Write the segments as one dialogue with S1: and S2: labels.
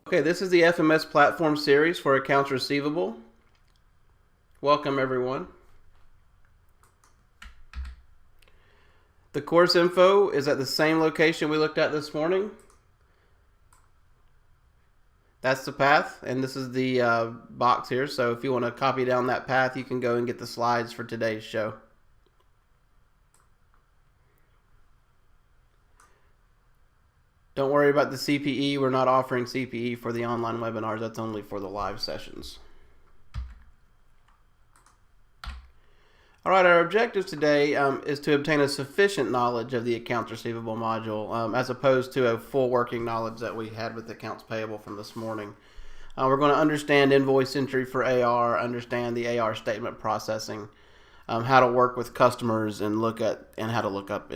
S1: Okay, this is the FMS platform series for accounts receivable. Welcome everyone. The course info is at the same location we looked at this morning. That's the path, and this is the box here. So if you want to copy down that path, you can go and get the slides for today's show. Don't worry about the CPE. We're not offering CPE for the online webinars. That's only for the live sessions. All right, our objective today is to obtain a sufficient knowledge of the accounts receivable module as opposed to a full working knowledge that we had with accounts payable from this morning. We're going to understand invoice entry for AR, understand the AR statement processing, how to work with customers and how to look up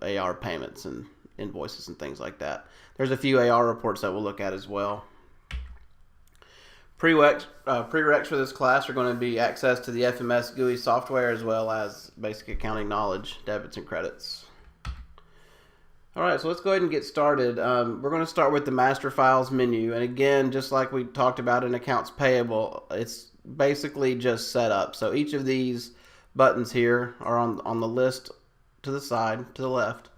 S1: AR payments and invoices and things like that. There's a few AR reports that we'll look at as well. Prereqs for this class are going to be access to the FMS GUI software as well as basic accounting knowledge, debits and credits. All right, so let's go ahead and get started. We're going to start with the master files menu. And again, just like we talked about in accounts payable, it's basically just set up. So each of these buttons here are on the list to the side, to the left.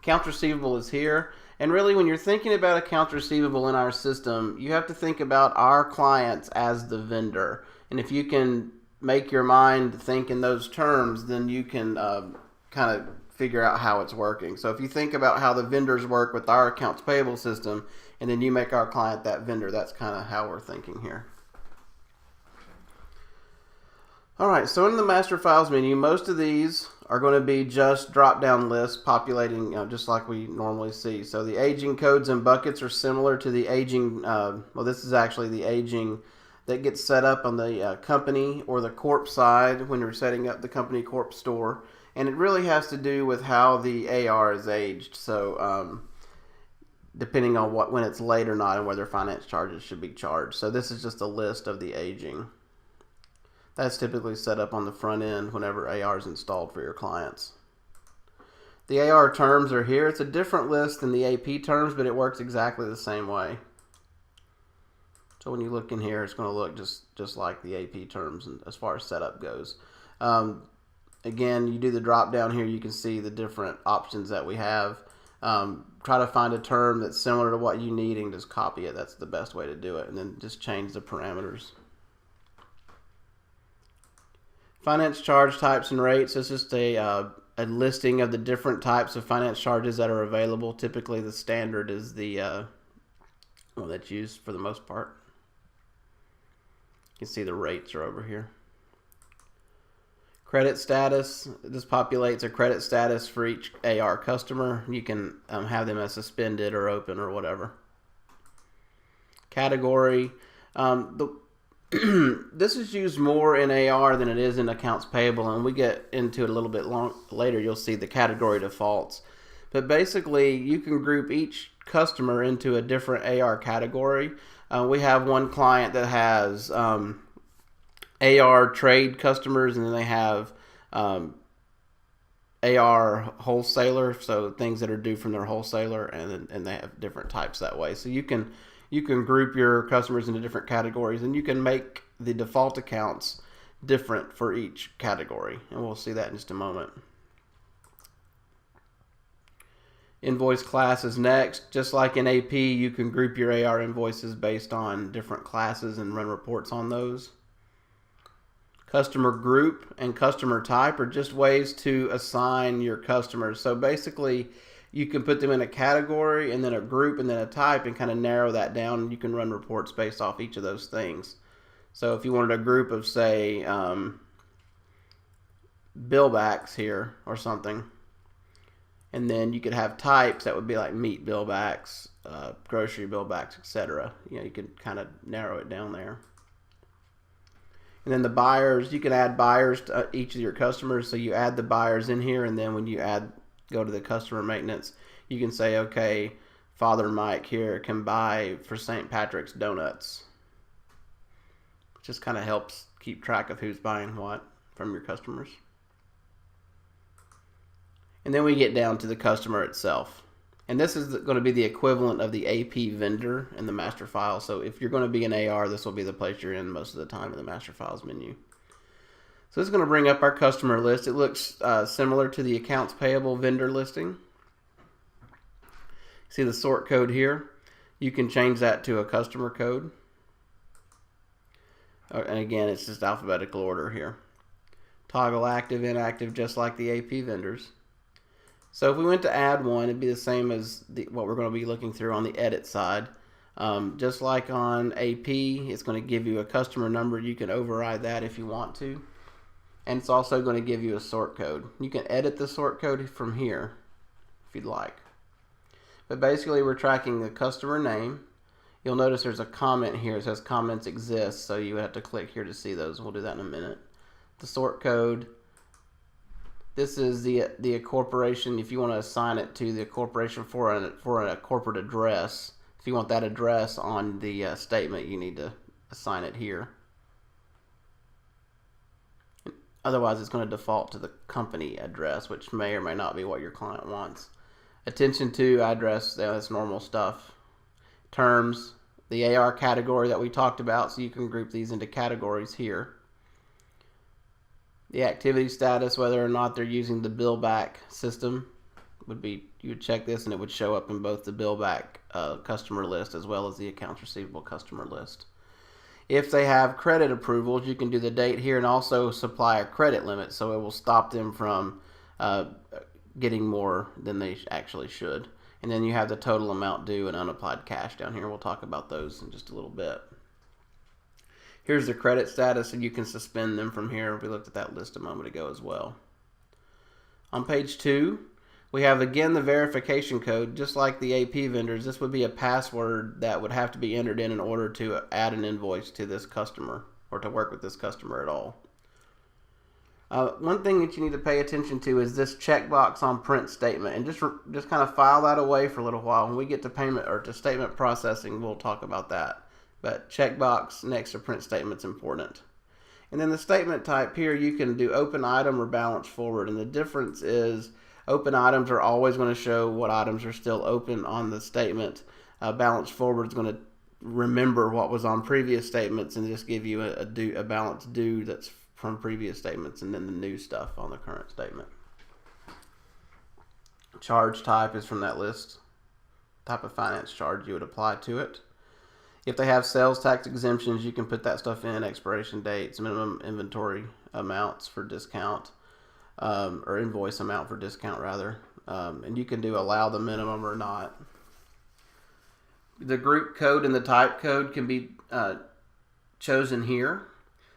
S1: Accounts receivable is here. And really, when you're thinking about accounts receivable in our system, you have to think about our clients as the vendor. And if you can make your mind think in those terms, then you can kind of figure out how it's working. So if you think about how the vendors work with our accounts payable system, and then you make our client that vendor, that's kind of how we're thinking here. All right, so in the master files menu, most of these are going to be just drop-down lists populating, just like we normally see. So the aging codes and buckets are similar to the aging, well, this is actually the aging that gets set up on the company or the corp side when you're setting up the company corp store. And it really has to do with how the AR is aged. So depending on when it's late or not and whether finance charges should be charged. So this is just a list of the aging. That's typically set up on the front end whenever AR is installed for your clients. The AR terms are here. It's a different list than the AP terms, but it works exactly the same way. So when you look in here, it's going to look just like the AP terms as far as setup goes. Again, you do the drop down here, you can see the different options that we have. Try to find a term that's similar to what you need and just copy it. That's the best way to do it. And then just change the parameters. Finance charge types and rates. It's just a listing of the different types of finance charges that are available. Typically, the standard is the one that's used for the most part. You can see the rates are over here. Credit status. This populates a credit status for each AR customer. You can have them as suspended or open or whatever. Category. This is used more in AR than it is in accounts payable, and we get into it a little bit later. You'll see the category defaults. But basically, you can group each customer into a different AR category. We have one client that has AR trade customers, and then they have AR wholesaler, so things that are due from their wholesaler, and they have different types that way. So you can group your customers into different categories, and you can make the default accounts different for each category. And we'll see that in just a moment. Invoice class is next. Just like in AP, you can group your AR invoices based on different classes and run reports on those. Customer group and customer type are just ways to assign your customers. So basically, you can put them in a category and then a group and then a type and kind of narrow that down. And you can run reports based off each of those things. So if you wanted a group of, say, billbacks here or something, and then you could have types that would be like meat billbacks, grocery billbacks, etc. You can kind of narrow it down there. And then the buyers, you can add buyers to each of your customers. So you add the buyers in here, and then when you go to the customer maintenance, you can say, okay, Father Mike here can buy for St. Patrick's donuts. It just kind of helps keep track of who's buying what from your customers. And then we get down to the customer itself. And this is going to be the equivalent of the AP vendor in the master file. So if you're going to be in AR, this will be the place you're in most of the time in the master files menu. So this is going to bring up our customer list. It looks similar to the accounts payable vendor listing. See the sort code here? You can change that to a customer code. And again, it's just alphabetical order here. Toggle active, inactive, just like the AP vendors. So if we went to add one, it'd be the same as what we're going to be looking through on the edit side. Just like on AP, it's going to give you a customer number. You can override that if you want to. And it's also going to give you a sort code. You can edit the sort code from here if you'd like. But basically, we're tracking the customer name. You'll notice there's a comment here. It says comments exist, so you have to click here to see those. We'll do that in a minute. The sort code. This is the corporation. If you want to assign it to the corporation for a corporate address, if you want that address on the statement, you need to assign it here. Otherwise, it's going to default to the company address, which may or may not be what your client wants. Attention to address, that's normal stuff. Terms, the AR category that we talked about, so you can group these into categories here. The activity status, whether or not they're using the bill back system, would be, you would check this and it would show up in both the bill back customer list as well as the accounts receivable customer list. If they have credit approvals, you can do the date here and also supply a credit limit, so it will stop them from getting more than they actually should. And then you have the total amount due and unapplied cash down here. We'll talk about those in just a little bit. Here's the credit status, and you can suspend them from here. We looked at that list a moment ago as well. On page 2, we have again the verification code. Just like the AP vendors, this would be a password that would have to be entered in order to add an invoice to this customer or to work with this customer at all. One thing that you need to pay attention to is this checkbox on print statement, and just kind of file that away for a little while. When we get to payment or to statement processing, we'll talk about that. But checkbox next to print statement is important. And then the statement type here, you can do open item or balance forward, and the difference is open items are always going to show what items are still open on the statement. Balance forward is going to remember what was on previous statements and just give you a balance due that's from previous statements, and then the new stuff on the current statement. Charge type is from that list. Type of finance charge you would apply to it. If they have sales tax exemptions, you can put that stuff in, expiration dates, minimum inventory amounts for discount, or invoice amount for discount rather. And you can do allow the minimum or not. The group code and the type code can be chosen here.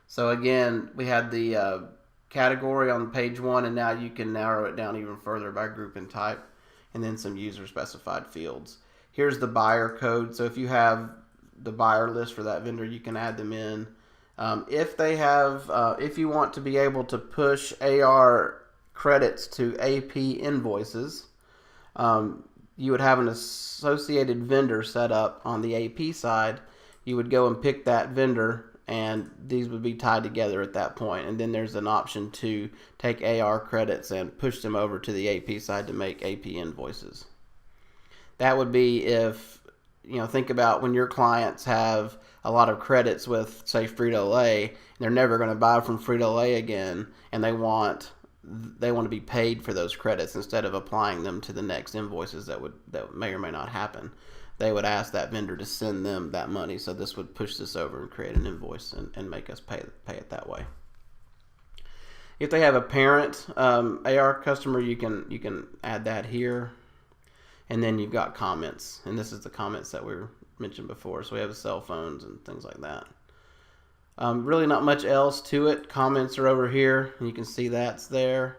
S1: So again, we had the category on page 1, and now you can narrow it down even further by group and type, and then some user specified fields. Here's the buyer code. So if you have the buyer list for that vendor, you can add them in. If you want to be able to push AR credits to AP invoices, you would have an associated vendor set up on the AP side. You would go and pick that vendor, and these would be tied together at that point. And then there's an option to take AR credits and push them over to the AP side to make AP invoices. That would be if, think about when your clients have a lot of credits with, say, Frito-Lay, they're never going to buy from Frito-Lay again, and they want to be paid for those credits instead of applying them to the next invoices that may or may not happen. They would ask that vendor to send them that money, so this would push this over and create an invoice and make us pay it that way. If they have a parent AR customer, you can add that here, and then you've got comments, and this is the comments that we mentioned before. So we have cell phones and things like that. Really not much else to it. Comments are over here, and you can see that's there.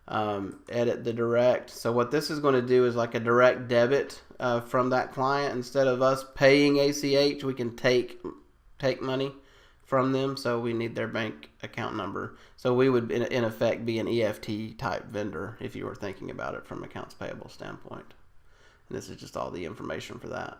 S1: Edit the direct. So what this is going to do is like a direct debit from that client. Instead of us paying ACH, we can take money from them. So we need their bank account number. So we would in effect be an EFT type vendor if you were thinking about it from accounts payable standpoint. And this is just all the information for that.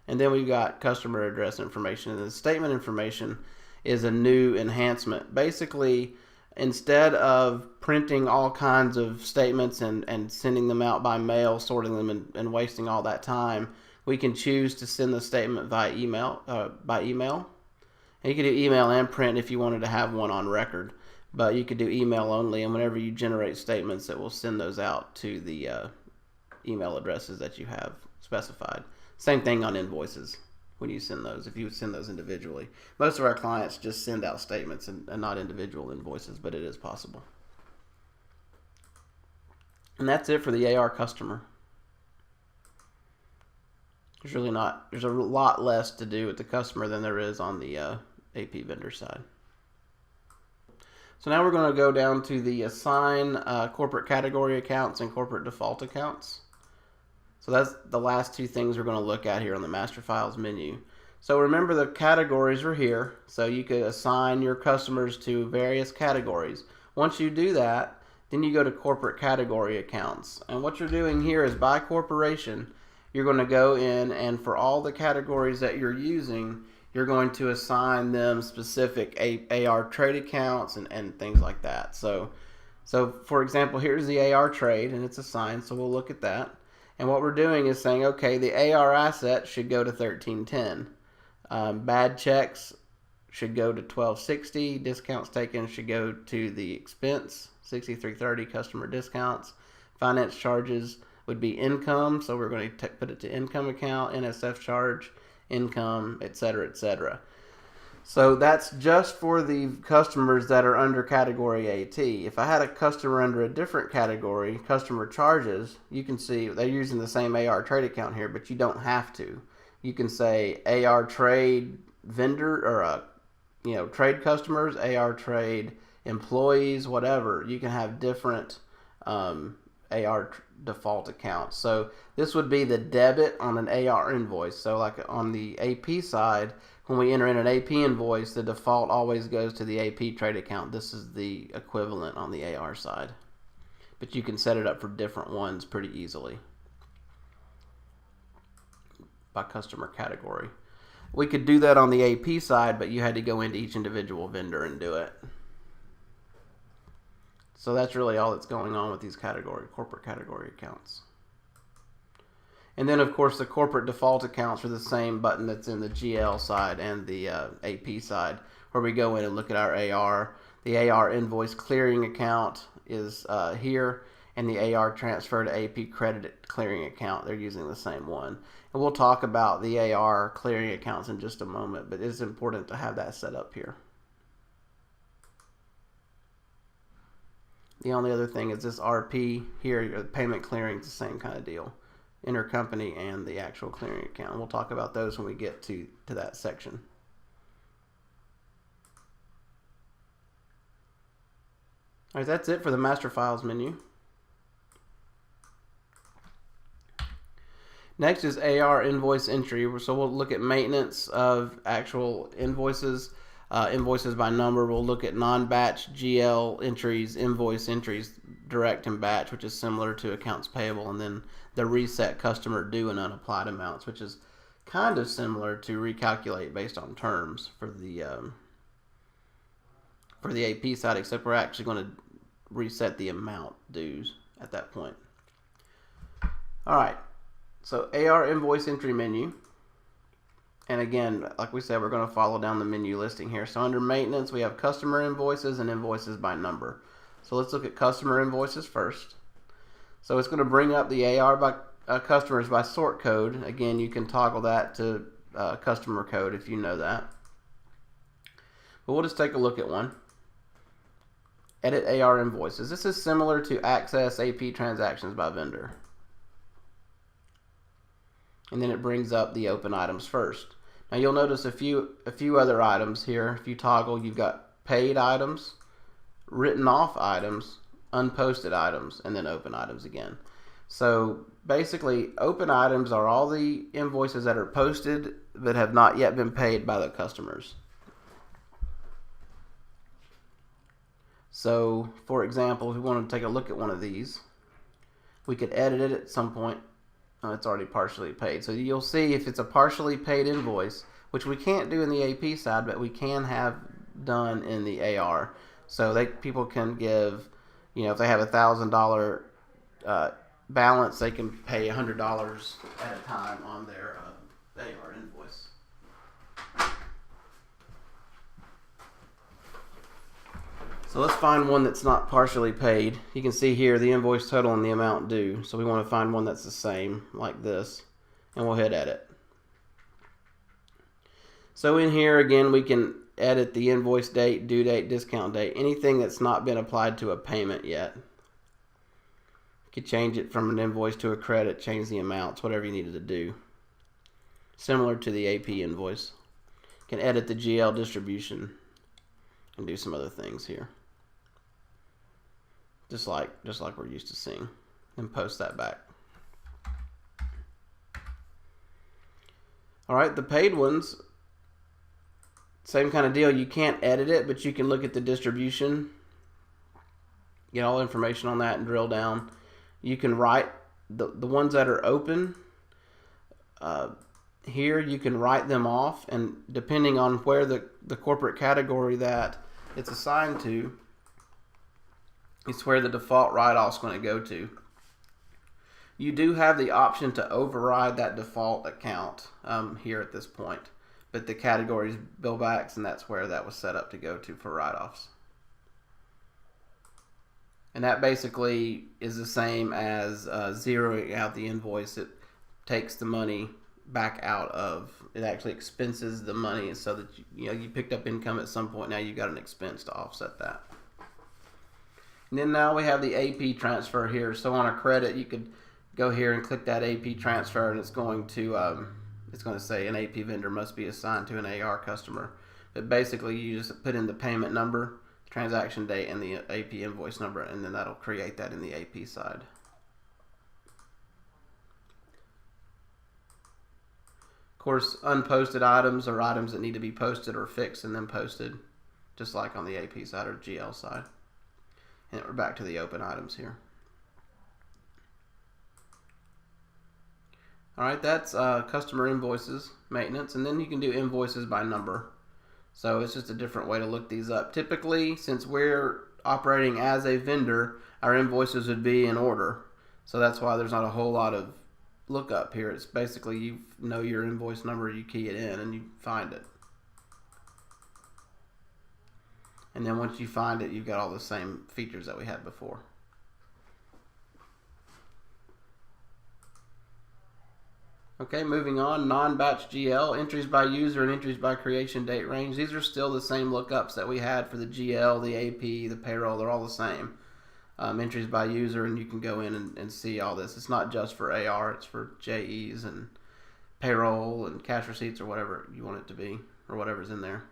S1: And then we've got customer address information. And the statement information is a new enhancement. Basically, instead of printing all kinds of statements and sending them out by mail, sorting them and wasting all that time, we can choose to send the statement via email. And you could do email and print if you wanted to have one on record, but you could do email only, and whenever you generate statements, it will send those out to the email addresses that you have specified. Same thing on invoices when you send those, if you would send those individually. Most of our clients just send out statements and not individual invoices, but it is possible. And that's it for the AR customer. There's there's a lot less to do with the customer than there is on the AP vendor side. So now we're going to go down to the assign corporate category accounts and corporate default accounts. So that's the last two things we're going to look at here on the master files menu. So remember, the categories are here, so you could assign your customers to various categories. Once you do that, then you go to corporate category accounts. And what you're doing here is, by corporation, you're going to go in, and for all the categories that you're using, you're going to assign them specific AR trade accounts and things like that. So for example, here's the AR trade, and it's assigned, so we'll look at that. And what we're doing is saying, okay, the AR asset should go to 1310. Bad checks should go to 1260. Discounts taken should go to the expense, 6330 customer discounts. Finance charges would be income, so we're going to put it to income account, NSF charge, income, etc., etc. So that's just for the customers that are under category AT. If I had a customer under a different category, customer charges, you can see they're using the same AR trade account here, but you don't have to. You can say AR trade vendor, or trade customers, AR trade employees, whatever. You can have different AR default accounts. So this would be the debit on an AR invoice. So like on the AP side, when we enter in an AP invoice, the default always goes to the AP trade account. This is the equivalent on the AR side. But you can set it up for different ones pretty easily by customer category. We could do that on the AP side, but you had to go into each individual vendor and do it. So that's really all that's going on with these corporate category accounts. And then, of course, the corporate default accounts are the same button that's in the GL side and the AP side, where we go in and look at our AR. The AR invoice clearing account is here, and the AR transfer to AP credit clearing account, they're using the same one. And we'll talk about the AR clearing accounts in just a moment, but it's important to have that set up here. The only other thing is this RP here, the payment clearing is the same kind of deal. Intercompany and the actual clearing account. We'll talk about those when we get to that section. All right, that's it for the master files menu. Next is AR invoice entry. So we'll look at maintenance of actual invoices, invoices by number. We'll look at non-batch GL entries, invoice entries, direct and batch, which is similar to accounts payable, and then the reset customer due and unapplied amounts, which is kind of similar to recalculate based on terms for the AP side, except we're actually going to reset the amount dues at that point. All right, so AR invoice entry menu. And again, like we said, we're going to follow down the menu listing here. So under maintenance, we have customer invoices and invoices by number. So let's look at customer invoices first. So it's going to bring up the AR by customers by sort code. Again, you can toggle that to customer code if you know that. But we'll just take a look at one. Edit AR invoices. This is similar to access AP transactions by vendor. And then it brings up the open items first. Now you'll notice a few other items here. If you toggle, you've got paid items, written off items, unposted items, and then open items again. So basically, open items are all the invoices that are posted that have not yet been paid by the customers. So for example, if we want to take a look at one of these, we could edit it at some point. It's already partially paid. So you'll see if it's a partially paid invoice, which we can't do in the AP side, but we can have done in the AR. So people can give, if they have $1,000 balance, they can pay $100 at a time on their AR invoice. So let's find one that's not partially paid. You can see here the invoice total and the amount due. So we want to find one that's the same, like this, and we'll hit edit. So in here again, we can edit the invoice date, due date, discount date, anything that's not been applied to a payment yet. You could change it from an invoice to a credit, change the amounts, whatever you needed to do. Similar to the AP invoice. You can edit the GL distribution and do some other things here. Just like we're used to seeing. And post that back. Alright, the paid ones, same kind of deal. You can't edit it, but you can look at the distribution, get all information on that and drill down. You can write the ones that are open. Here you can write them off, and depending on where the corporate category that it's assigned to, it's where the default write-off is going to go to. You do have the option to override that default account here at this point, but the category is billbacks, and that's where that was set up to go to for write-offs. And that basically is the same as zeroing out the invoice. It takes the money back out of, it actually expenses the money so that you picked up income at some point. Now you got an expense to offset that. And then now we have the AP transfer here. So on a credit, you could go here and click that AP transfer, and it's going to say an AP vendor must be assigned to an AR customer. But basically, you just put in the payment number, transaction date, and the AP invoice number, and then that'll create that in the AP side. Of course, unposted items are items that need to be posted or fixed and then posted, just like on the AP side or GL side. And we're back to the open items here. Alright, that's customer invoices, maintenance, and then you can do invoices by number. So it's just a different way to look these up. Typically, since we're operating as a vendor, our invoices would be in order. So that's why there's not a whole lot of lookup here. It's basically you know your invoice number, you key it in, and you find it. And then once you find it, you've got all the same features that we had before. Okay, moving on, non-batch GL, entries by user and entries by creation date range. These are still the same lookups that we had for the GL, the AP, the payroll. They're all the same. Entries by user, and you can go in and see all this. It's not just for AR, it's for JEs and payroll and cash receipts or whatever you want it to be, or whatever's in there.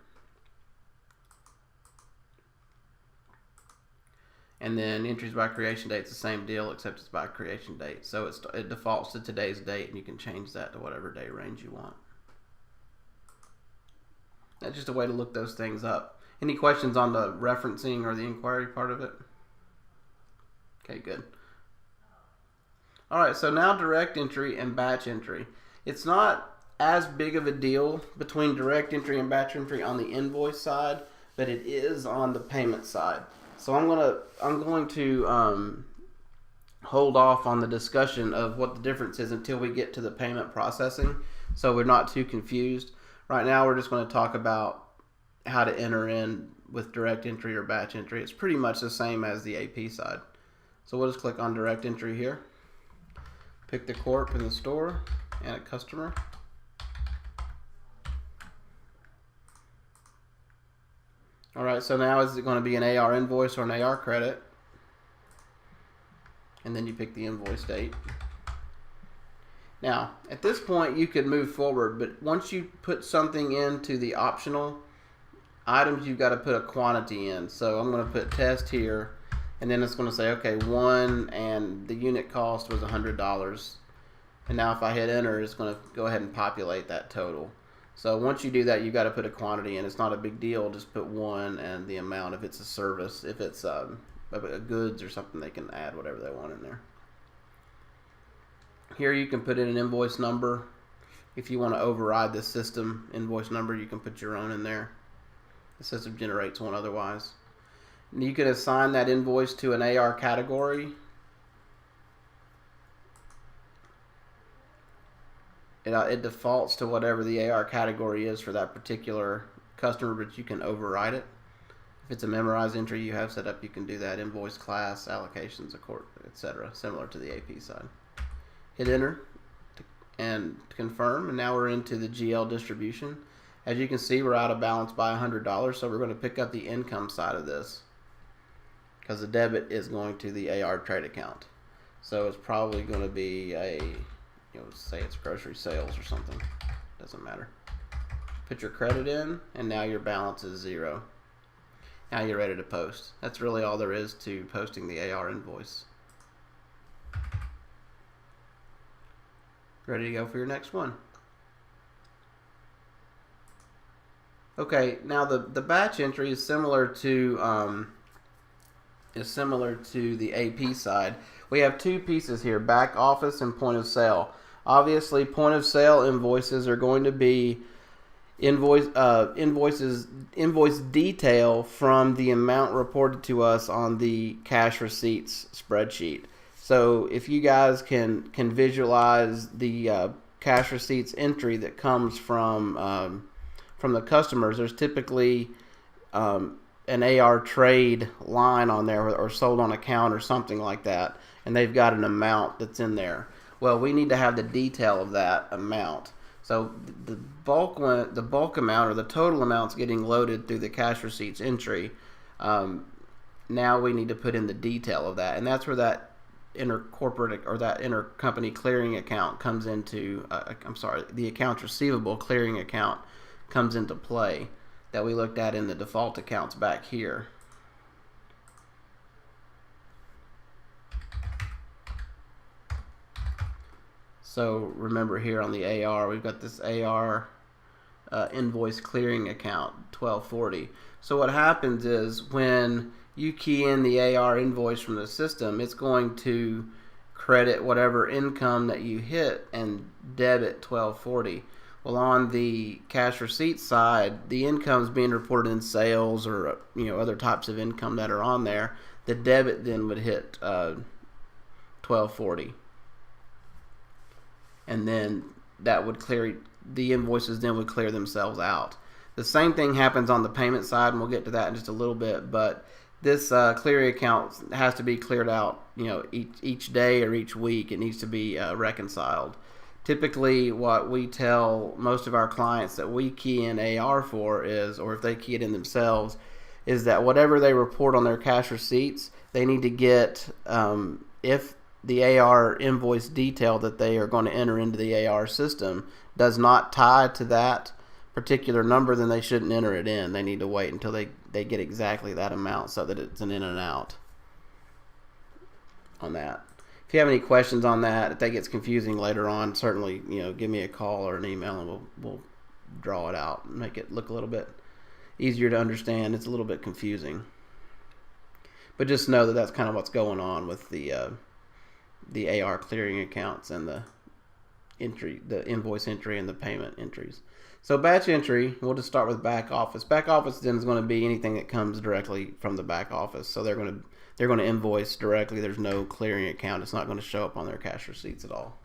S1: And then entries by creation date, it's the same deal, except it's by creation date. So it defaults to today's date, and you can change that to whatever day range you want. That's just a way to look those things up. Any questions on the referencing or the inquiry part of it? Okay, good. All right, so now direct entry and batch entry. It's not as big of a deal between direct entry and batch entry on the invoice side, but it is on the payment side. So I'm going to hold off on the discussion of what the difference is until we get to the payment processing, so we're not too confused. Right now we're just going to talk about how to enter in with direct entry or batch entry. It's pretty much the same as the AP side. So we'll just click on direct entry here. Pick the corp in the store and a customer. Alright, so now is it going to be an AR invoice or an AR credit? And then you pick the invoice date. Now, at this point you could move forward, but once you put something into the optional items, you've got to put a quantity in. So I'm going to put test here, and then it's going to say, okay, one, and the unit cost was $100. And now if I hit enter, it's going to go ahead and populate that total. So once you do that, you've got to put a quantity in. It's not a big deal. Just put one and the amount. If it's a service, if it's a goods or something, they can add whatever they want in there. Here you can put in an invoice number. If you want to override the system invoice number, you can put your own in there. The system generates one otherwise. You can assign that invoice to an AR category. It defaults to whatever the AR category is for that particular customer, but you can override it. If it's a memorized entry you have set up, you can do that. Invoice class, allocations, etc. Similar to the AP side. Hit enter and confirm, and now we're into the GL distribution. As you can see, we're out of balance by $100, so we're going to pick up the income side of this because the debit is going to the AR trade account. So it's probably going to be a, say it's grocery sales or something. Doesn't matter. Put your credit in, and now your balance is 0. Now you're ready to post. That's really all there is to posting the AR invoice. Ready to go for your next one. Okay, now the batch entry is similar to the AP side. We have two pieces here: back office and point of sale. Obviously, point of sale invoices are going to be invoice detail from the amount reported to us on the cash receipts spreadsheet. So if you guys can visualize the cash receipts entry that comes from the customers, there's typically an AR trade line on there, or sold on account or something like that, and they've got an amount that's in there. Well, we need to have the detail of that amount. So the bulk amount, or the total amounts getting loaded through the cash receipts entry, now we need to put in the detail of that, and that's where that intercorporate or that intercompany clearing account comes into. The accounts receivable clearing account comes into play that we looked at in the default accounts back here. So remember, here on the AR, we've got this AR invoice clearing account 1240. So what happens is when you key in the AR invoice from the system, it's going to credit whatever income that you hit and debit 1240. Well, on the cash receipt side, the income is being reported in sales or other types of income that are on there. The debit then would hit 1240. And then that would clear, the invoices then would clear themselves out. The same thing happens on the payment side, and we'll get to that in just a little bit, but this clearing account has to be cleared out each day or each week. It needs to be reconciled. Typically what we tell most of our clients that we key in AR for is, or if they key it in themselves, is that whatever they report on their cash receipts, they need to get, if the AR invoice detail that they are going to enter into the AR system does not tie to that particular number, then they shouldn't enter it in. They need to wait until they get exactly that amount so that it's an in and out on that. If you have any questions on that, if that gets confusing later on, certainly give me a call or an email, and we'll draw it out and make it look a little bit easier to understand. It's a little bit confusing, but just know that that's kind of what's going on with the AR clearing accounts and the invoice entry and the payment entries. So batch entry, we'll just start with back office. Back office then is going to be anything that comes directly from the back office. So they're going to invoice directly. There's no clearing account. It's not going to show up on their cash receipts at all.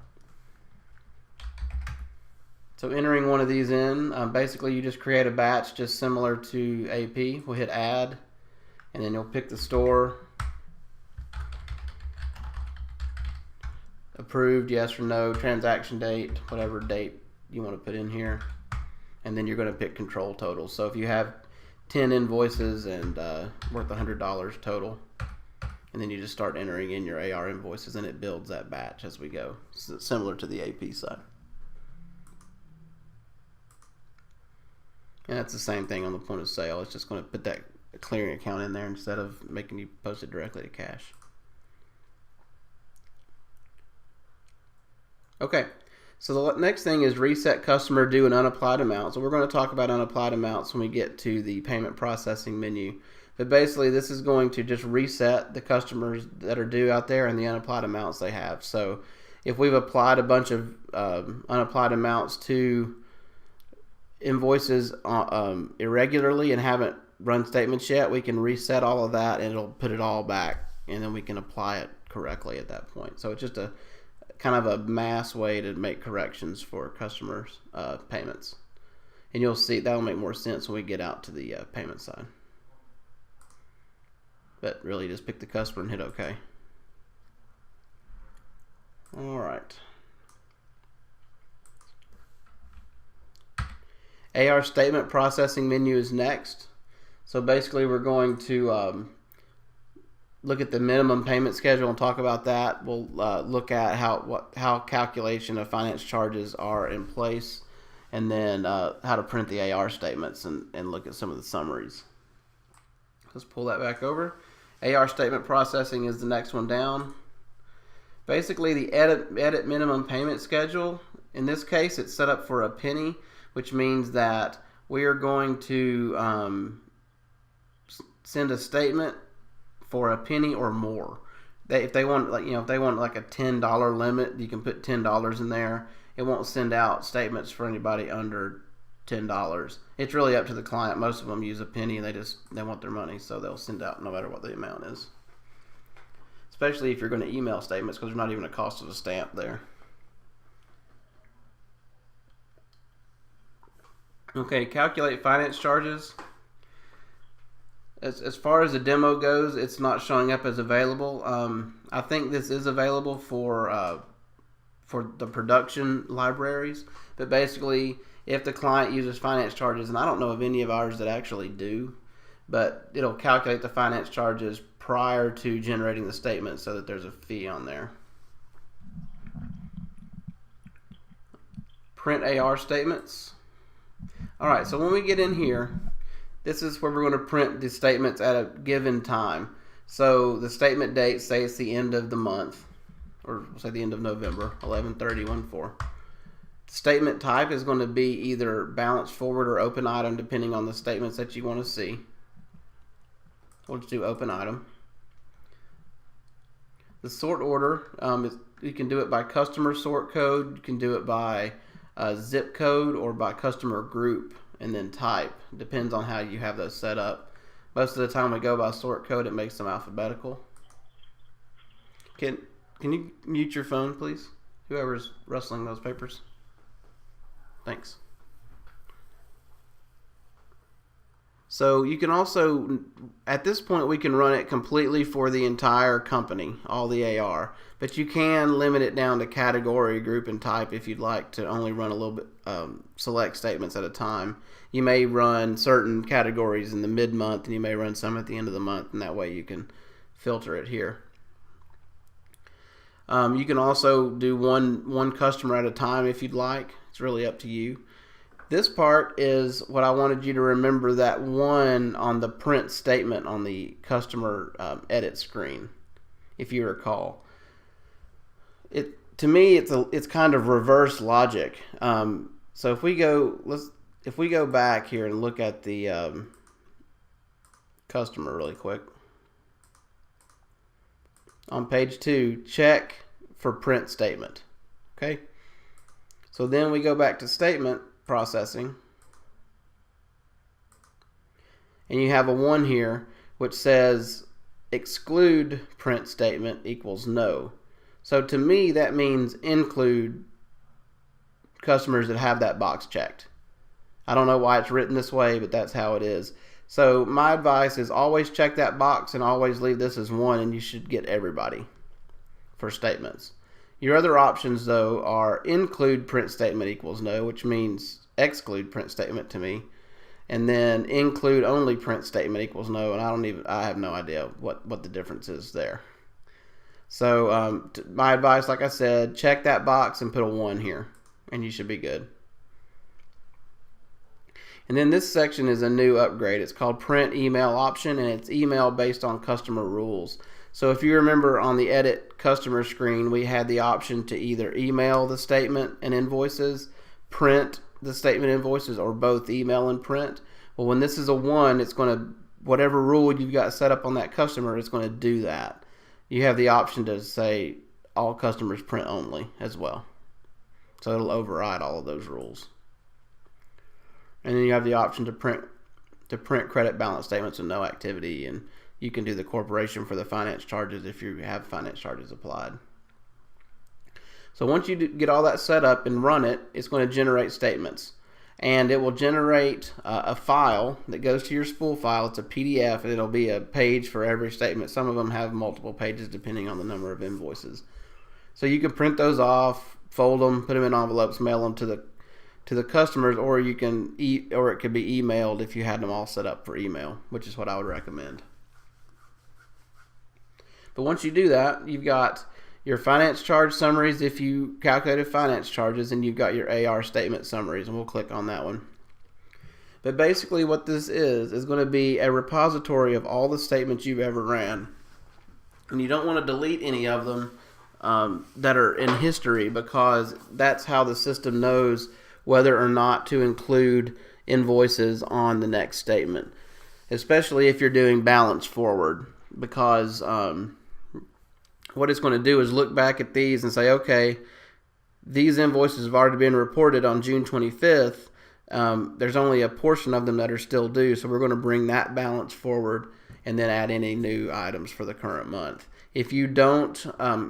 S1: So entering one of these in, basically you just create a batch just similar to AP. We'll hit add, and then you'll pick the store. Approved, yes or no, transaction date, whatever date you want to put in here. And then you're going to pick control total. So if you have 10 invoices and worth $100 total, and then you just start entering in your AR invoices, and it builds that batch as we go, similar to the AP side. And that's the same thing on the point of sale. It's just going to put that clearing account in there instead of making you post it directly to cash. Okay, so the next thing is reset customer due and unapplied amount. So we're going to talk about unapplied amounts when we get to the payment processing menu. But basically this is going to just reset the customers that are due out there and the unapplied amounts they have. So if we've applied a bunch of unapplied amounts to invoices irregularly and haven't run statements yet, we can reset all of that and it'll put it all back, and then we can apply it correctly at that point. So it's just a kind of a mass way to make corrections for customers' payments. And you'll see that'll make more sense when we get out to the payment side. But really just pick the customer and hit OK. All right. AR statement processing menu is next. So basically we're going to look at the minimum payment schedule and talk about that. We'll look at how calculation of finance charges are in place, and then how to print the AR statements and look at some of the summaries. Let's pull that back over. AR statement processing is the next one down. Basically the edit minimum payment schedule, in this case it's set up for a penny, which means that we are going to send a statement for a penny or more. If they want like a $10 limit, you can put $10 in there. It won't send out statements for anybody under $10. It's really up to the client. Most of them use a penny and they want their money, so they'll send out no matter what the amount is. Especially if you're going to email statements, because there's not even a cost of a stamp there. Okay, calculate finance charges. As far as the demo goes, it's not showing up as available. I think this is available for the production libraries, but basically if the client uses finance charges, and I don't know of any of ours that actually do, but it'll calculate the finance charges prior to generating the statement so that there's a fee on there. Print AR statements. Alright, so when we get in here, this is where we're going to print the statements at a given time. So the statement date, say it's the end of the month, or say the end of November, 11/30/14. Statement type is going to be either balance forward or open item, depending on the statements that you want to see. We'll just do open item. The sort order, you can do it by customer sort code, you can do it by zip code, or by customer group, and then type. Depends on how you have those set up. Most of the time we go by sort code. It makes them alphabetical. Can you mute your phone, please? Whoever's rustling those papers. Thanks. So you can also, at this point, we can run it completely for the entire company, all the AR. But you can limit it down to category, group, and type if you'd like to only run a little bit, select statements at a time. You may run certain categories in the mid-month, and you may run some at the end of the month, and that way you can filter it here. You can also do one customer at a time if you'd like. It's really up to you. This part is what I wanted you to remember, that one on the print statement on the customer edit screen, if you recall. To me, it's kind of reverse logic. So if we go back here and look at the customer really quick. On page 2, check for print statement. Okay. So then we go back to statement processing, and you have a 1 here which says exclude print statement equals no. So to me that means include customers that have that box checked. I don't know why it's written this way, but that's how it is. So my advice is always check that box and always leave this as 1, and you should get everybody for statements. Your other options, though, are include print statement equals no, which means exclude print statement to me, and then include only print statement equals no, and I have no idea what the difference is there. So my advice, like I said, check that box and put a 1 here, and you should be good. And then this section is a new upgrade. It's called print email option, and it's email based on customer rules. So if you remember on the edit customer screen, we had the option to either email the statement and invoices, print the statement invoices, or both email and print. Well, when this is a 1, it's going to, whatever rule you've got set up on that customer, it's going to do that. You have the option to say all customers print only as well. So it'll override all of those rules. And then you have the option to print to print credit balance statements with no activity, and you can do the corporation for the finance charges if you have finance charges applied. So once you get all that set up and run it, it's going to generate statements. And it will generate a file that goes to your spool file. It's a PDF, and it'll be a page for every statement. Some of them have multiple pages depending on the number of invoices. So you can print those off, fold them, put them in envelopes, mail them to the customers, or you can or it could be emailed if you had them all set up for email, which is what I would recommend. But once you do that, you've got your finance charge summaries if you calculated finance charges, and you've got your AR statement summaries, and we'll click on that one. But basically what this is going to be a repository of all the statements you've ever ran. And you don't want to delete any of them that are in history, because that's how the system knows whether or not to include invoices on the next statement, especially if you're doing balance forward, because what it's going to do is look back at these and say, okay, these invoices have already been reported on June 25th. There's only a portion of them that are still due, so we're going to bring that balance forward and then add any new items for the current month. If you don't,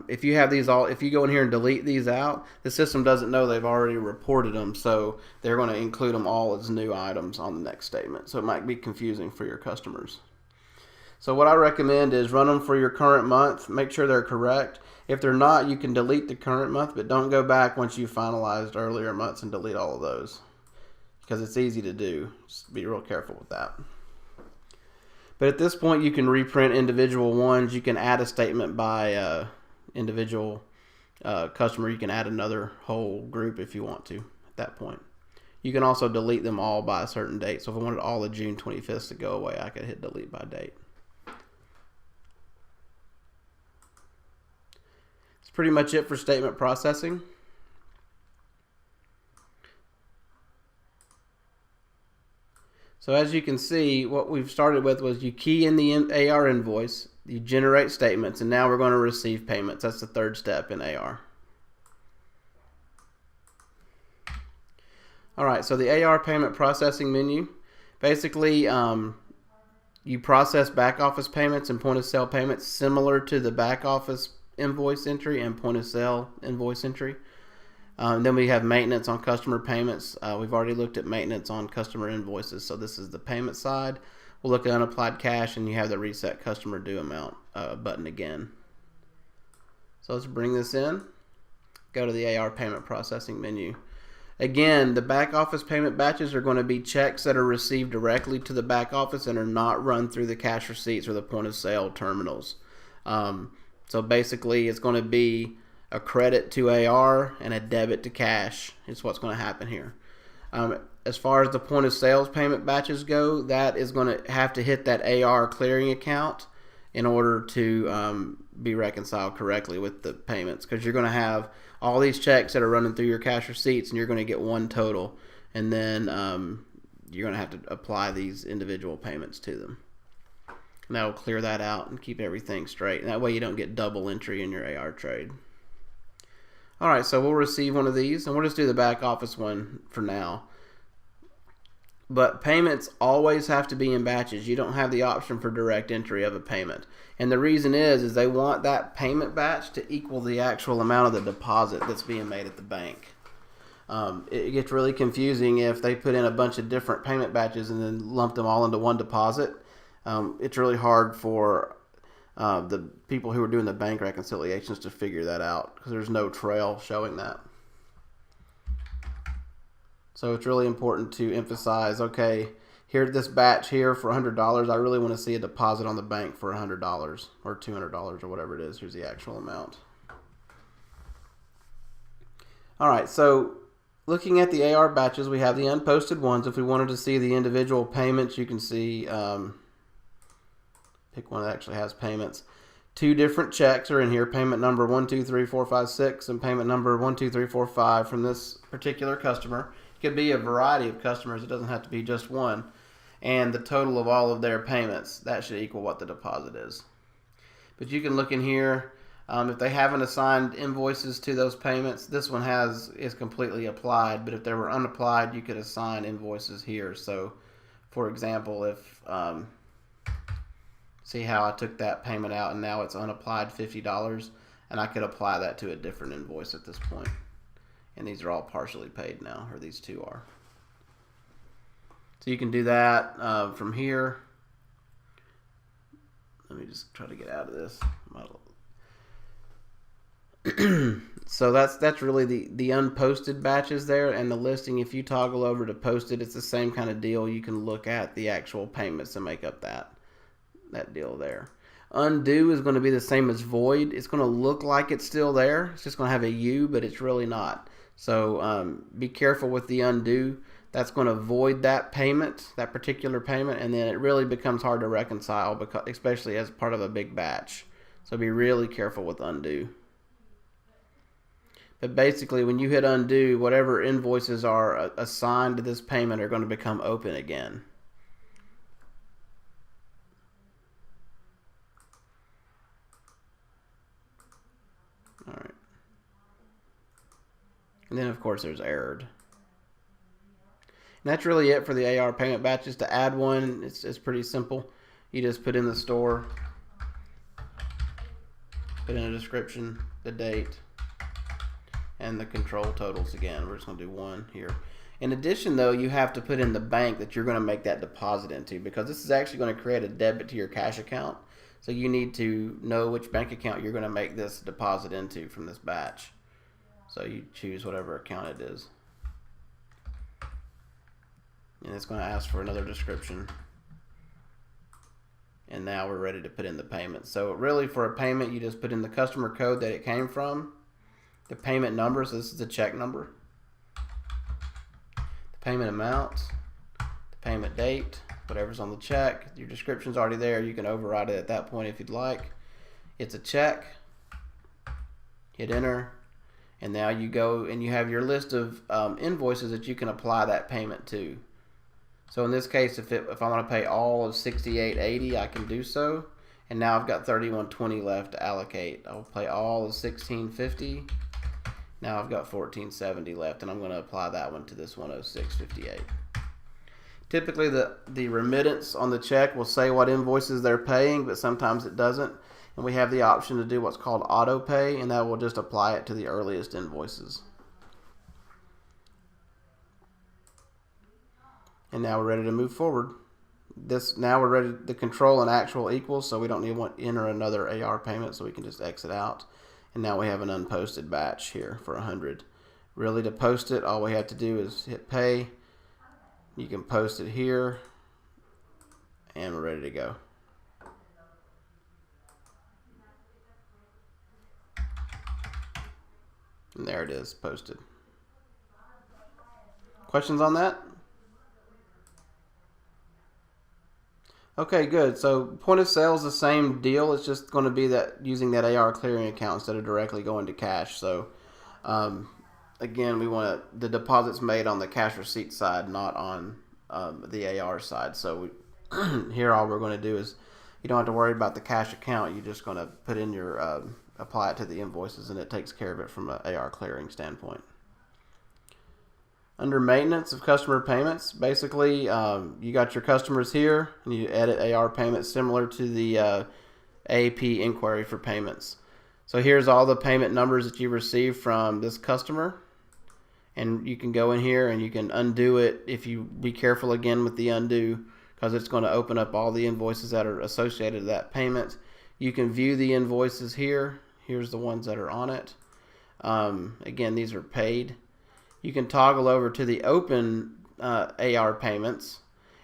S1: if you have these all, if you go in here and delete these out, the system doesn't know they've already reported them, so they're going to include them all as new items on the next statement. So it might be confusing for your customers. So what I recommend is run them for your current month. Make sure they're correct. If they're not, you can delete the current month, but don't go back once you've finalized earlier months and delete all of those, because it's easy to do. Just be real careful with that. But at this point, you can reprint individual ones. You can add a statement by individual customer. You can add another whole group if you want to at that point. You can also delete them all by a certain date. So if I wanted all of June 25th to go away, I could hit delete by date. Pretty much it for statement processing. So as you can see, what we've started with was you key in the AR invoice, you generate statements, and now we're going to receive payments. That's the third step in AR. Alright, so the AR payment processing menu, basically you process back office payments and point of sale payments similar to the back office invoice entry and point of sale invoice entry. Then we have maintenance on customer payments. We've already looked at maintenance on customer invoices, so this is the payment side. We'll look at unapplied cash, and you have the reset customer due amount button again. So let's bring this in. Go to the AR payment processing menu. Again, the back office payment batches are going to be checks that are received directly to the back office and are not run through the cash receipts or the point of sale terminals. So basically, it's going to be a credit to AR and a debit to cash is what's going to happen here. As far as the point of sales payment batches go, that is going to have to hit that AR clearing account in order to be reconciled correctly with the payments, because you're going to have all these checks that are running through your cash receipts, and you're going to get one total, and then you're going to have to apply these individual payments to them. And that will clear that out and keep everything straight. And that way you don't get double entry in your AR trade. Alright, so we'll receive one of these, and we'll just do the back office one for now. But payments always have to be in batches. You don't have the option for direct entry of a payment. And the reason is they want that payment batch to equal the actual amount of the deposit that's being made at the bank. It gets really confusing if they put in a bunch of different payment batches and then lump them all into one deposit. It's really hard for the people who are doing the bank reconciliations to figure that out, because there's no trail showing that. So it's really important to emphasize, okay, here this batch here for $100, I really want to see a deposit on the bank for $100 or $200 or whatever it is. Here's the actual amount. Alright, so looking at the AR batches, we have the unposted ones. If we wanted to see the individual payments, you can see, pick one that actually has payments. Two different checks are in here, payment number 123456 and payment number 12345 from this particular customer. It could be a variety of customers, it doesn't have to be just one. And the total of all of their payments, that should equal what the deposit is. But you can look in here, if they haven't assigned invoices to those payments, this one is completely applied, but if they were unapplied, you could assign invoices here. So for example, if see how I took that payment out and now it's unapplied $50, and I could apply that to a different invoice at this point. And these are all partially paid now, or these two are. So you can do that from here. Let me just try to get out of this. So that's really the unposted batches there, and the listing. If you toggle over to posted, it's the same kind of deal. You can look at the actual payments and make up that deal there. Undo is going to be the same as void. It's going to look like it's still there. It's just going to have a U, but it's really not. So be careful with the undo. That's going to void that payment, that particular payment, and then it really becomes hard to reconcile, because, especially as part of a big batch. So be really careful with undo. But basically, when you hit undo, whatever invoices are assigned to this payment are going to become open again. All right. And then, of course, there's errored. And that's really it for the AR payment batches. To add one, it's pretty simple. You just put in the store, put in a description, the date, and the control totals again. We're just going to do one here. In addition, though, you have to put in the bank that you're going to make that deposit into, because this is actually going to create a debit to your cash account. So you need to know which bank account you're going to make this deposit into from this batch. So you choose whatever account it is. And it's going to ask for another description. And now we're ready to put in the payment. So really, for a payment, you just put in the customer code that it came from, the payment number, so this is the check number, the payment amount, the payment date, whatever's on the check. Your description's already there. You can override it at that point if you'd like. It's a check. Hit enter. And now you go and you have your list of invoices that you can apply that payment to. So in this case, if I want to pay all of $68.80, I can do so. And now I've got $31.20 left to allocate. I'll pay all of $16.50. Now I've got $14.70 left, and I'm going to apply that one to this $106.58. Typically, the remittance on the check will say what invoices they're paying, but sometimes it doesn't. And we have the option to do what's called auto pay, and that will just apply it to the earliest invoices. And now we're ready to move forward. Now we're ready to control an actual equals, so we don't need to enter another AR payment, so we can just exit out. And now we have an unposted batch here for 100. Really, to post it, all we have to do is hit pay. You can post it here, and we're ready to go. And there it is, posted. Questions on that? Okay, good. So point of sale is the same deal. It's just going to be that using that AR clearing account instead of directly going to cash. So again, we want the deposits made on the cash receipt side, not on the AR side. So here all we're going to do is, you don't have to worry about the cash account. You're just going to put in your apply it to the invoices, and it takes care of it from an AR clearing standpoint. Under maintenance of customer payments, basically you got your customers here, and you edit AR payments similar to the AP inquiry for payments. So here's all the payment numbers that you received from this customer, and you can go in here and you can undo it. If you be careful again with the undo, because it's going to open up all the invoices that are associated to that payment. You can view the invoices here. Here's the ones that are on it. Again, these are paid. You can toggle over to the open AR payments,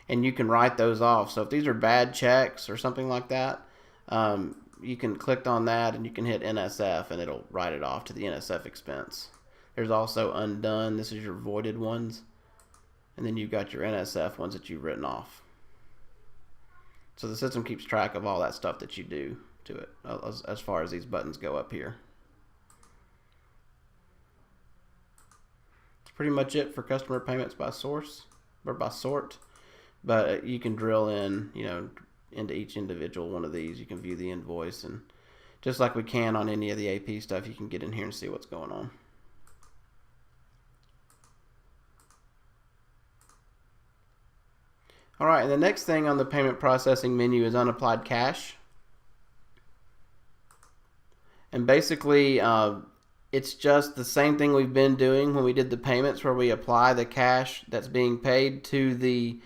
S1: and you can write those off. So if these are bad checks or something like that, you can click on that and you can hit NSF, and it'll write it off to the NSF expense. There's also undone. This is your voided ones. And then you've got your NSF ones that you've written off. So the system keeps track of all that stuff that you do to it as far as these buttons go up here. Pretty much it for customer payments by source or by sort, but you can drill in, into each individual one of these. You can view the invoice, and just like we can on any of the AP stuff, you can get in here and see what's going on. All right, and the next thing on the payment processing menu is unapplied cash. And basically, it's just the same thing we've been doing when we did the payments, where we apply the cash that's being paid to the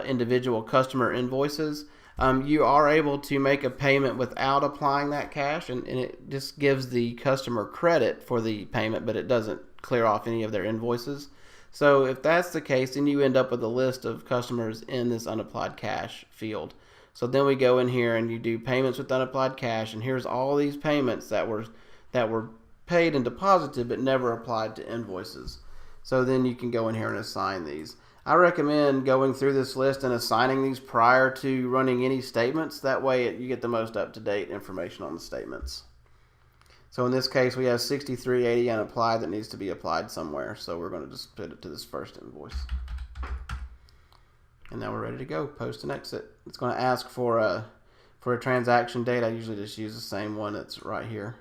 S1: individual customer invoices. You are able to make a payment without applying that cash, and it just gives the customer credit for the payment, but it doesn't clear off any of their invoices. So if that's the case, then you end up with a list of customers in this unapplied cash field. So then we go in here and you do payments with unapplied cash, and here's all these payments that were paid and deposited but never applied to invoices. So then you can go in here and assign these. I recommend going through this list and assigning these prior to running any statements. That way you get the most up-to-date information on the statements. So in this case, we have 6380 unapplied that needs to be applied somewhere. So we're going to just put it to this first invoice. And now we're ready to go. Post and exit. It's going to ask for a transaction date. I usually just use the same one that's right here.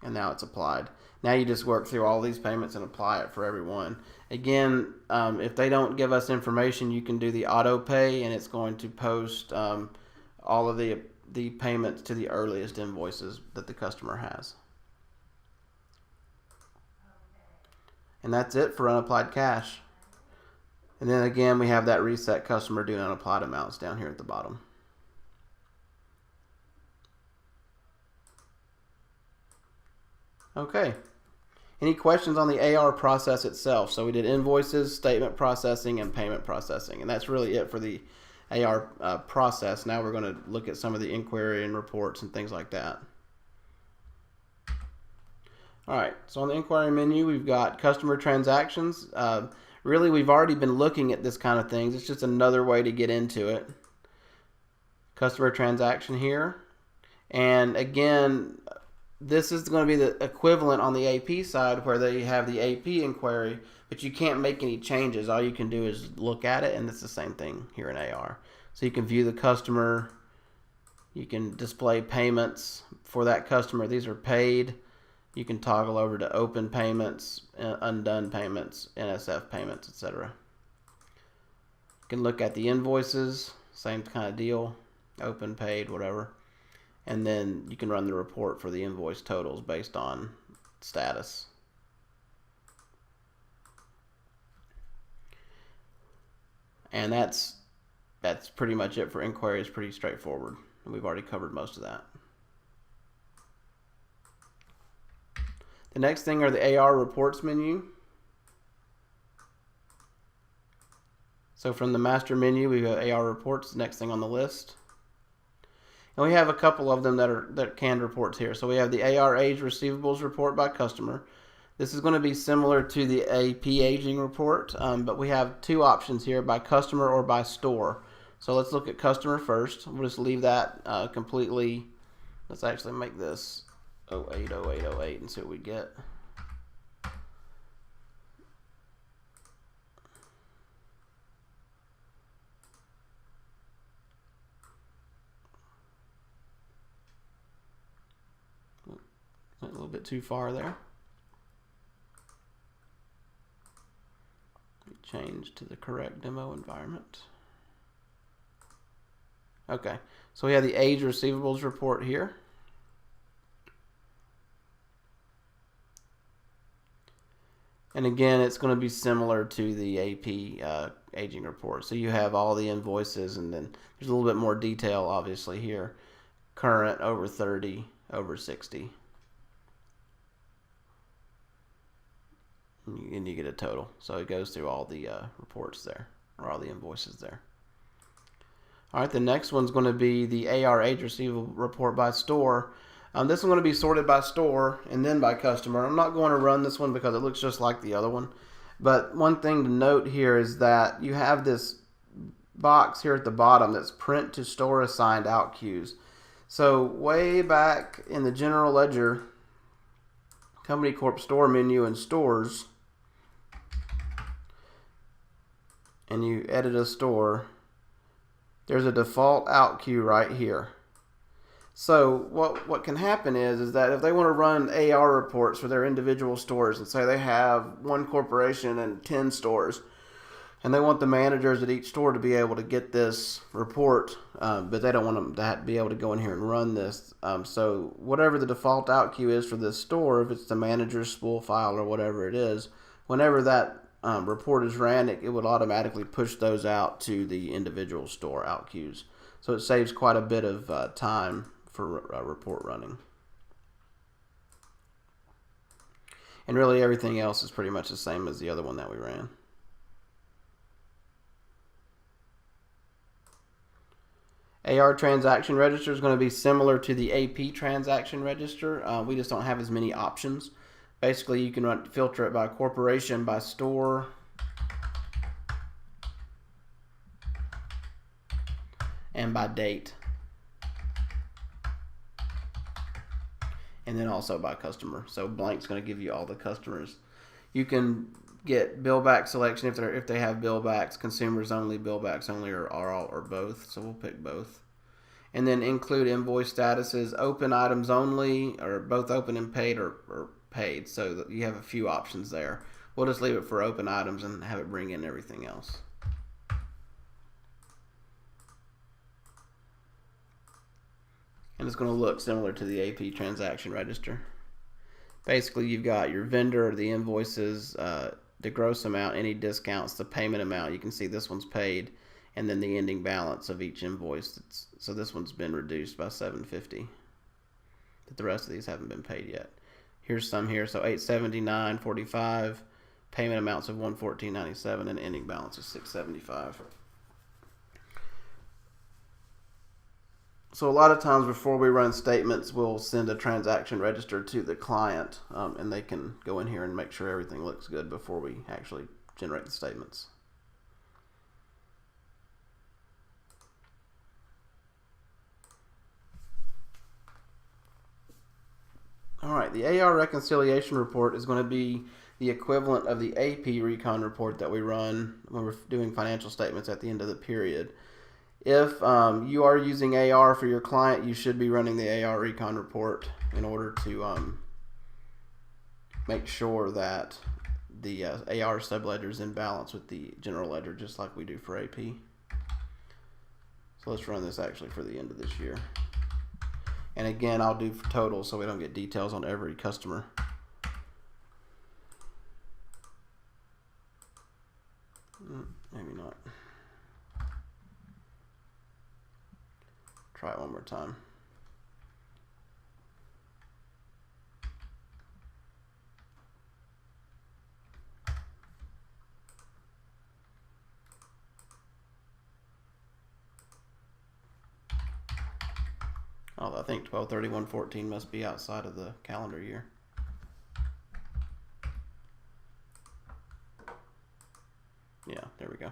S1: And now it's applied. Now you just work through all these payments and apply it for everyone. Again, if they don't give us information, you can do the auto pay, and it's going to post all of the payments to the earliest invoices that the customer has. And that's it for unapplied cash. And then again, we have that reset customer due unapplied amounts down here at the bottom. Okay. Any questions on the AR process itself? So we did invoices, statement processing, and payment processing. And that's really it for the AR process. Now we're going to look at some of the inquiry and reports and things like that. All right, so on the inquiry menu, we've got customer transactions. Really, we've already been looking at this kind of things. It's just another way to get into it. Customer transaction here. And again, this is going to be the equivalent on the AP side where they have the AP inquiry, but you can't make any changes. All you can do is look at it, and it's the same thing here in AR. So you can view the customer. You can display payments for that customer. These are paid. You can toggle over to open payments, undone payments, NSF payments, etc. You can look at the invoices, same kind of deal, open, paid, whatever. And then you can run the report for the invoice totals based on status. And that's pretty much it for inquiry. It's pretty straightforward. And we've already covered most of that. The next thing are the AR reports menu. So from the master menu, we have AR reports, the next thing on the list. And we have a couple of them that are canned reports here. So we have the AR age receivables report by customer. This is going to be similar to the AP aging report, but we have two options here, by customer or by store. So let's look at customer first. We'll just leave that completely. Let's actually make this 080808 and see what we get. Went a little bit too far there. Change to the correct demo environment. Okay, so we have the age receivables report here. And again, it's going to be similar to the AP aging report. So you have all the invoices, and then there's a little bit more detail obviously here. Current, over 30, over 60. And you get a total. So it goes through all the reports there, or all the invoices there. All right, the next one's going to be the AR age receivable report by store. This one's going to be sorted by store and then by customer. I'm not going to run this one because it looks just like the other one. But one thing to note here is that you have this box here at the bottom that's print to store assigned out queues. So way back in the general ledger, Company Corp store menu and stores, and you edit a store, there's a default out queue right here. So what can happen is that if they want to run AR reports for their individual stores, and say they have one corporation and 10 stores, and they want the managers at each store to be able to get this report, but they don't want them to be able to go in here and run this. So whatever the default out queue is for this store, if it's the manager's spool file or whatever it is, whenever that report is ran, it would automatically push those out to the individual store out queues. So it saves quite a bit of time for report running. And really everything else is pretty much the same as the other one that we ran. AR transaction register is going to be similar to the AP transaction register. We just don't have as many options. Basically, you can filter it by corporation, by store, and by date. And then also by customer. So blank's going to give you all the customers. You can get bill back selection if they have bill backs, consumers only, bill backs only, or all or both. So we'll pick both. And then include invoice statuses, open items only, or both open and paid, or paid. So that you have a few options there. We'll just leave it for open items and have it bring in everything else. And it's going to look similar to the AP transaction register. Basically, you've got your vendor, the invoices, the gross amount, any discounts, the payment amount. You can see this one's paid, and then the ending balance of each invoice. So this one's been reduced by $750, but the rest of these haven't been paid yet. Here's some here. So $879.45, payment amounts of $114.97, and ending balance is $675. So a lot of times before we run statements, we'll send a transaction register to the client, and they can go in here and make sure everything looks good before we actually generate the statements. All right, the AR reconciliation report is going to be the equivalent of the AP recon report that we run when we're doing financial statements at the end of the period. If you are using AR for your client, you should be running the AR recon report in order to make sure that the AR subledger is in balance with the general ledger, just like we do for AP. So let's run this actually for the end of this year. And again, I'll do for total so we don't get details on every customer. Maybe not. Try it one more time. Oh, I think 12/31/14 must be outside of the calendar year. Yeah, there we go.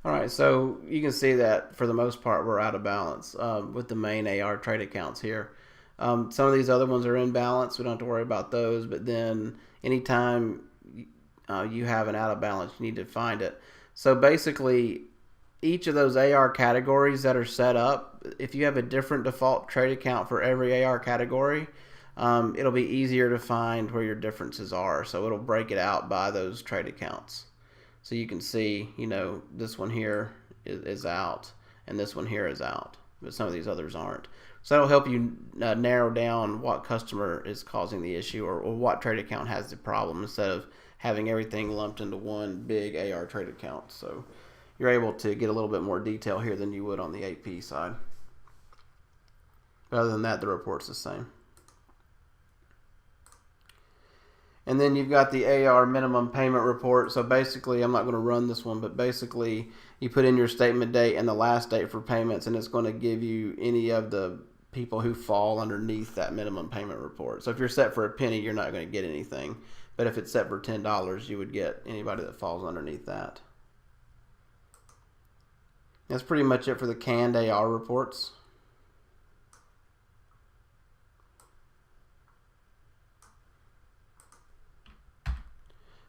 S1: All right, so you can see that for the most part we're out of balance with the main AR trade accounts here. Some of these other ones are in balance. We don't have to worry about those, but then anytime you have an out of balance, you need to find it. So basically, each of those AR categories that are set up, if you have a different default trade account for every AR category, it'll be easier to find where your differences are. So it'll break it out by those trade accounts. So you can see, you know, this one here is out, and this one here is out, but some of these others aren't. So that'll help you narrow down what customer is causing the issue, or what trade account has the problem, instead of having everything lumped into one big AR trade account. So you're able to get a little bit more detail here than you would on the AP side. But other than that, the report's the same. And then you've got the AR minimum payment report. So basically, I'm not going to run this one, but basically you put in your statement date and the last date for payments, and it's going to give you any of the people who fall underneath that minimum payment report. So if you're set for a penny, you're not going to get anything. But if it's set for $10, you would get anybody that falls underneath that. That's pretty much it for the canned AR reports.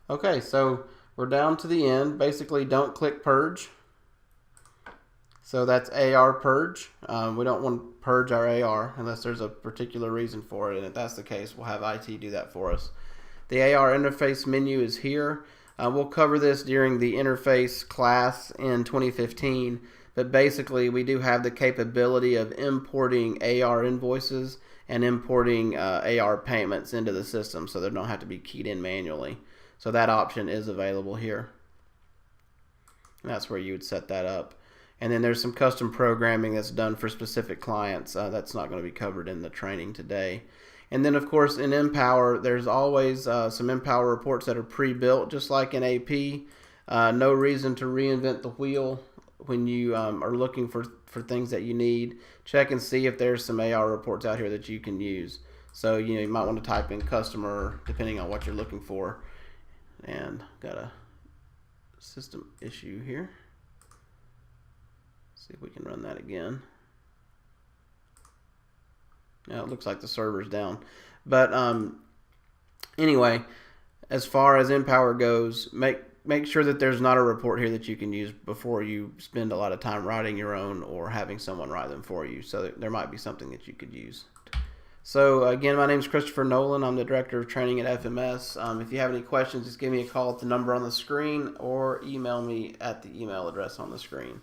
S1: Okay, so we're down to the end. Basically, don't click purge. So that's AR purge. We don't want to purge our AR unless there's a particular reason for it. And if that's the case, we'll have IT do that for us. The AR interface menu is here. We'll cover this during the interface class in 2015. But basically, we do have the capability of importing AR invoices and importing AR payments into the system so they don't have to be keyed in manually. So that option is available here. And that's where you would set that up. And then there's some custom programming that's done for specific clients. That's not going to be covered in the training today. And then, of course, in Empower, there's always some Empower reports that are pre-built, just like in AP. No reason to reinvent the wheel when you are looking for things that you need. Check and see if there's some AR reports out here that you can use. So, you might want to type in customer depending on what you're looking for. And got a system issue here. See if we can run that again. Now it looks like the server's down. But anyway, as far as Empower goes, make sure that there's not a report here that you can use before you spend a lot of time writing your own or having someone write them for you. So there might be something that you could use. So again, my name is Christopher Nolan. I'm the Director of Training at FMS. If you have any questions, just give me a call at the number on the screen or email me at the email address on the screen.